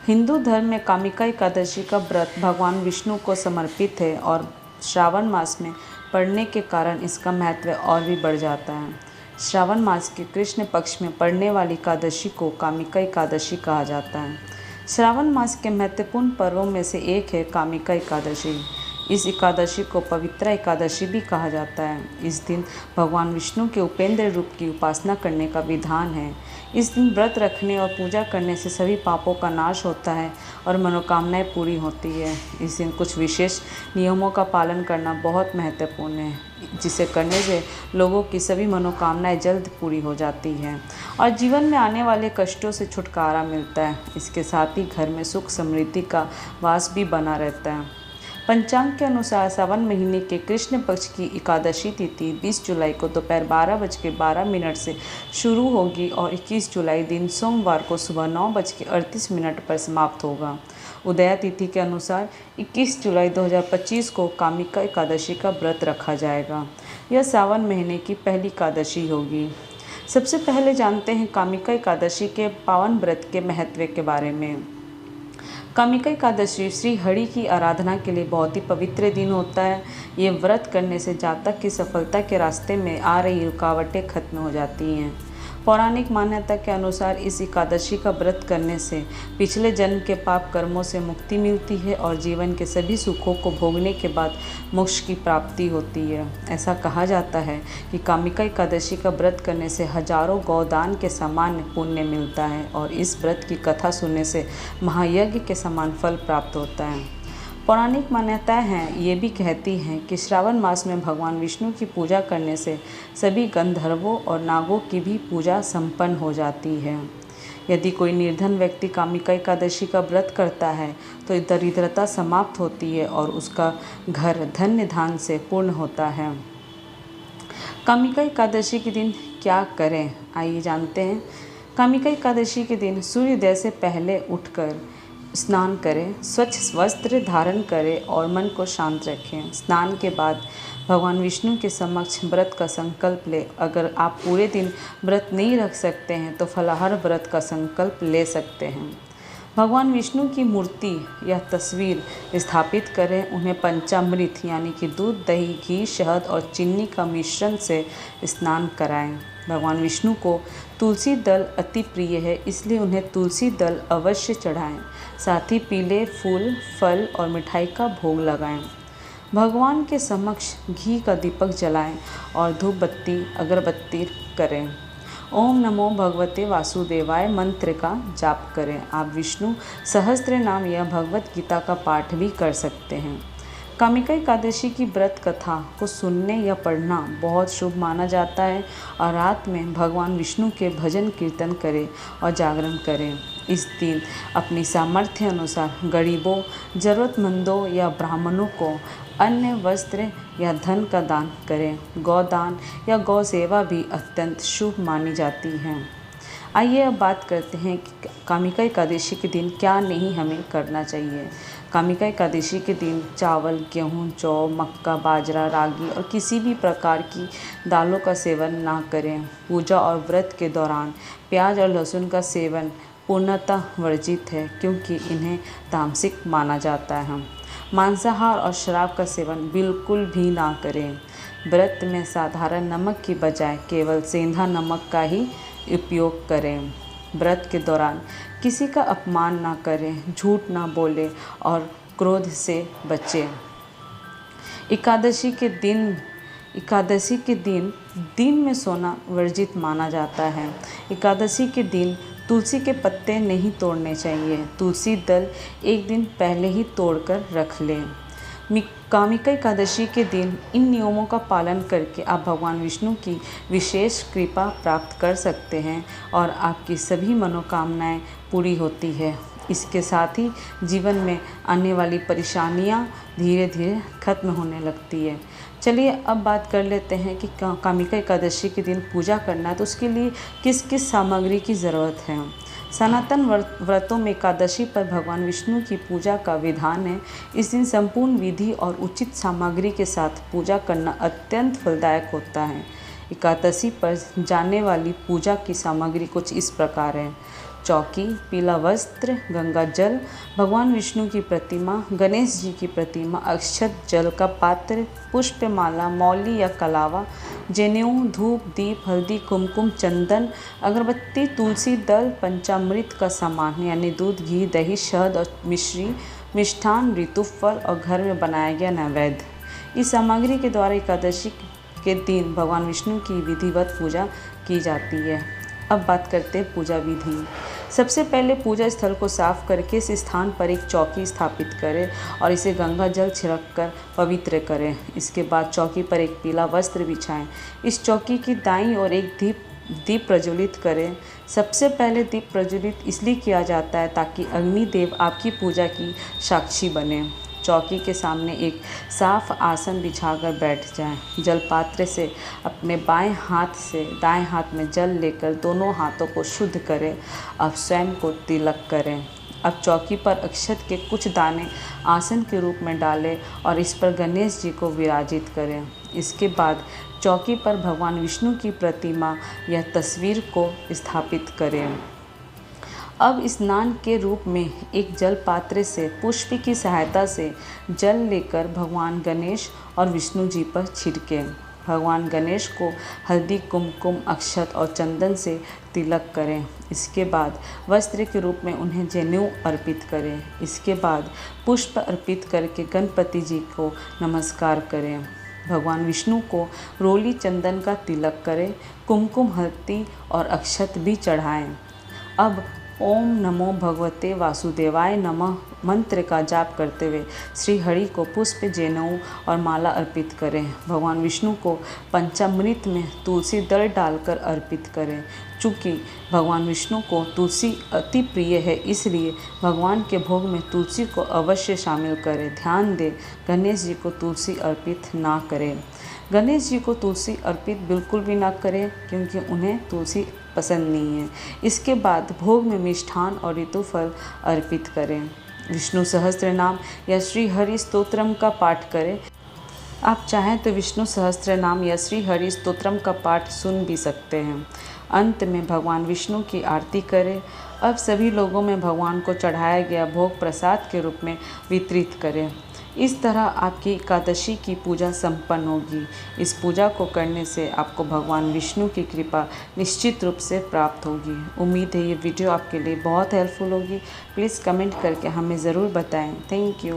हिंदू धर्म में कामिका एकादशी का व्रत भगवान विष्णु को समर्पित है और श्रावण मास में पड़ने के कारण इसका महत्व और भी बढ़ जाता है। श्रावण मास के कृष्ण पक्ष में पड़ने वाली एकादशी को कामिका एकादशी कहा जाता है। श्रावण मास के महत्वपूर्ण पर्वों में से एक है कामिका एकादशी। इस एकादशी को पवित्र एकादशी भी कहा जाता है। इस दिन भगवान विष्णु के उपेंद्र रूप की उपासना करने का विधान है। इस दिन व्रत रखने और पूजा करने से सभी पापों का नाश होता है और मनोकामनाएं पूरी होती है। इस दिन कुछ विशेष नियमों का पालन करना बहुत महत्वपूर्ण है, जिसे करने से लोगों की सभी मनोकामनाएं जल्द पूरी हो जाती हैं और जीवन में आने वाले कष्टों से छुटकारा मिलता है। इसके साथ ही घर में सुख समृद्धि का वास भी बना रहता है। पंचांग के अनुसार सावन महीने के कृष्ण पक्ष की एकादशी तिथि 20 जुलाई को दोपहर 12:12 से शुरू होगी और 21 जुलाई दिन सोमवार को सुबह 9:38 पर समाप्त होगा। उदया तिथि के अनुसार 21 जुलाई 2025 को कामिका एकादशी का व्रत रखा जाएगा। यह सावन महीने की पहली एकादशी होगी। सबसे पहले जानते हैं कामिका एकादशी के पावन व्रत के महत्व के बारे में। कामिका एकादशी श्री हरि की आराधना के लिए बहुत ही पवित्र दिन होता है। ये व्रत करने से जातक की सफलता के रास्ते में आ रही रुकावटें खत्म हो जाती हैं। पौराणिक मान्यता के अनुसार इस एकादशी का व्रत करने से पिछले जन्म के पाप कर्मों से मुक्ति मिलती है और जीवन के सभी सुखों को भोगने के बाद मोक्ष की प्राप्ति होती है। ऐसा कहा जाता है कि कामिका एकादशी का व्रत करने से हजारों गौदान के समान पुण्य मिलता है और इस व्रत की कथा सुनने से महायज्ञ के समान फल प्राप्त होता है। पौराणिक मान्यताएं हैं ये भी कहती हैं कि श्रावण मास में भगवान विष्णु की पूजा करने से सभी गंधर्वों और नागों की भी पूजा संपन्न हो जाती है। यदि कोई निर्धन व्यक्ति कामिका एकादशी का व्रत करता है तो दरिद्रता समाप्त होती है और उसका घर धन्य धान्य से पूर्ण होता है। कामिका एकादशी के दिन क्या करें, आइए जानते हैं। कामिका एकादशी के दिन सूर्योदय से पहले उठकर स्नान करें, स्वच्छ वस्त्र धारण करें और मन को शांत रखें। स्नान के बाद भगवान विष्णु के समक्ष व्रत का संकल्प लें। अगर आप पूरे दिन व्रत नहीं रख सकते हैं तो फलाहार व्रत का संकल्प ले सकते हैं। भगवान विष्णु की मूर्ति या तस्वीर स्थापित करें। उन्हें पंचामृत यानी कि दूध, दही, घी, शहद और चीनी का मिश्रण से स्नान कराएं। भगवान विष्णु को तुलसी दल अति प्रिय है, इसलिए उन्हें तुलसी दल अवश्य चढ़ाएं। साथ ही पीले फूल, फल और मिठाई का भोग लगाएं। भगवान के समक्ष घी का दीपक जलाएं और धूप बत्ती अगरबत्ती करें। ओम नमो भगवते वासुदेवाय मंत्र का जाप करें। आप विष्णु सहस्त्र नाम या भगवत गीता का पाठ भी कर सकते हैं। कामिका एकादशी की व्रत कथा को सुनने या पढ़ना बहुत शुभ माना जाता है और रात में भगवान विष्णु के भजन कीर्तन करें और जागरण करें। इस दिन अपनी सामर्थ्य अनुसार गरीबों, ज़रूरतमंदों या ब्राह्मणों को अन्य वस्त्र या धन का दान करें। गौदान या गौ सेवा भी अत्यंत शुभ मानी जाती है। आइए अब बात करते हैं कि कामिका एकादशी के दिन क्या नहीं हमें करना चाहिए। कामिका एकादशी के दिन चावल, गेहूँ, जौ, मक्का, बाजरा, रागी और किसी भी प्रकार की दालों का सेवन ना करें। पूजा और व्रत के दौरान प्याज और लहसुन का सेवन पूर्णतः वर्जित है, क्योंकि इन्हें तामसिक माना जाता है। मांसाहार और शराब का सेवन बिल्कुल भी ना करें। व्रत में साधारण नमक की बजाय केवल सेंधा नमक का ही उपयोग करें। व्रत के दौरान किसी का अपमान ना करें, झूठ ना बोलें और क्रोध से बचें। एकादशी के दिन में सोना वर्जित माना जाता है। एकादशी के दिन तुलसी के पत्ते नहीं तोड़ने चाहिए। तुलसी दल एक दिन पहले ही तोड़कर रख लें। कामिका एकादशी के दिन इन नियमों का पालन करके आप भगवान विष्णु की विशेष कृपा प्राप्त कर सकते हैं और आपकी सभी मनोकामनाएं पूरी होती है। इसके साथ ही जीवन में आने वाली परेशानियां धीरे धीरे खत्म होने लगती है। चलिए अब बात कर लेते हैं कि कामिका एकादशी के दिन पूजा करना है तो उसके लिए किस किस सामग्री की ज़रूरत है। सनातन व्रतों में एकादशी पर भगवान विष्णु की पूजा का विधान है। इस दिन संपूर्ण विधि और उचित सामग्री के साथ पूजा करना अत्यंत फलदायक होता है। एकादशी पर जाने वाली पूजा की सामग्री कुछ इस प्रकार है। चौकी, पीला वस्त्र, गंगा जल, भगवान विष्णु की प्रतिमा, गणेश जी की प्रतिमा, अक्षत जल का पात्र, पुष्पमाला, मौली या कलावा, जनेऊ, धूप, दीप, हल्दी, कुमकुम, चंदन, अगरबत्ती, तुलसी दल, पंचामृत का सामान यानी दूध, घी, दही, शहद और मिश्री, मिष्ठान, ऋतुफल और घर में बनाया गया नैवेद्य। इस सामग्री के द्वारा एकादशी के दिन भगवान विष्णु की विधिवत पूजा की जाती है। अब बात करते हैं पूजा विधि। सबसे पहले पूजा स्थल को साफ करके इस स्थान पर एक चौकी स्थापित करें और इसे गंगा जल छिड़क कर पवित्र करें। इसके बाद चौकी पर एक पीला वस्त्र बिछाएं। इस चौकी की दाईं ओर एक दीप प्रज्वलित करें। सबसे पहले दीप प्रज्वलित इसलिए किया जाता है ताकि अग्निदेव आपकी पूजा की साक्षी बने। चौकी के सामने एक साफ आसन बिछाकर बैठ जाएं। जल पात्र से अपने बाएं हाथ से दाएं हाथ में जल लेकर दोनों हाथों को शुद्ध करें। अब स्वयं को तिलक करें। अब चौकी पर अक्षत के कुछ दाने आसन के रूप में डालें और इस पर गणेश जी को विराजित करें। इसके बाद चौकी पर भगवान विष्णु की प्रतिमा या तस्वीर को स्थापित करें। अब स्नान के रूप में एक जल पात्र से पुष्प की सहायता से जल लेकर भगवान गणेश और विष्णु जी पर छिड़कें। भगवान गणेश को हल्दी, कुमकुम, अक्षत और चंदन से तिलक करें। इसके बाद वस्त्र के रूप में उन्हें जनेऊ अर्पित करें। इसके बाद पुष्प अर्पित करके गणपति जी को नमस्कार करें। भगवान विष्णु को रोली चंदन का तिलक करें। कुमकुम, हल्दी और अक्षत भी चढ़ाएं। अब ओम नमो भगवते वासुदेवाय नमः मंत्र का जाप करते हुए श्री हरि को पुष्प, जनेऊ और माला अर्पित करें। भगवान विष्णु को पंचामृत में तुलसी दल डालकर अर्पित करें। चूँकि भगवान विष्णु को तुलसी अति प्रिय है, इसलिए भगवान के भोग में तुलसी को अवश्य शामिल करें। ध्यान दें, गणेश जी को तुलसी अर्पित ना करें। गणेश जी को तुलसी अर्पित बिल्कुल भी ना करें क्योंकि उन्हें तुलसी पसंद नहीं है। इसके बाद भोग में मिष्ठान और ऋतुफल अर्पित करें। विष्णु सहस्त्र नाम या श्री हरि स्तोत्रम का पाठ करें। आप चाहें तो विष्णु सहस्त्र नाम या श्री हरि स्तोत्रम का पाठ सुन भी सकते हैं। अंत में भगवान विष्णु की आरती करें। अब सभी लोगों में भगवान को चढ़ाया गया भोग प्रसाद के रूप में वितरित करें। इस तरह आपकी एकादशी की पूजा संपन्न होगी। इस पूजा को करने से आपको भगवान विष्णु की कृपा निश्चित रूप से प्राप्त होगी। उम्मीद है ये वीडियो आपके लिए बहुत हेल्पफुल होगी। प्लीज़ कमेंट करके हमें ज़रूर बताएं। Thank you.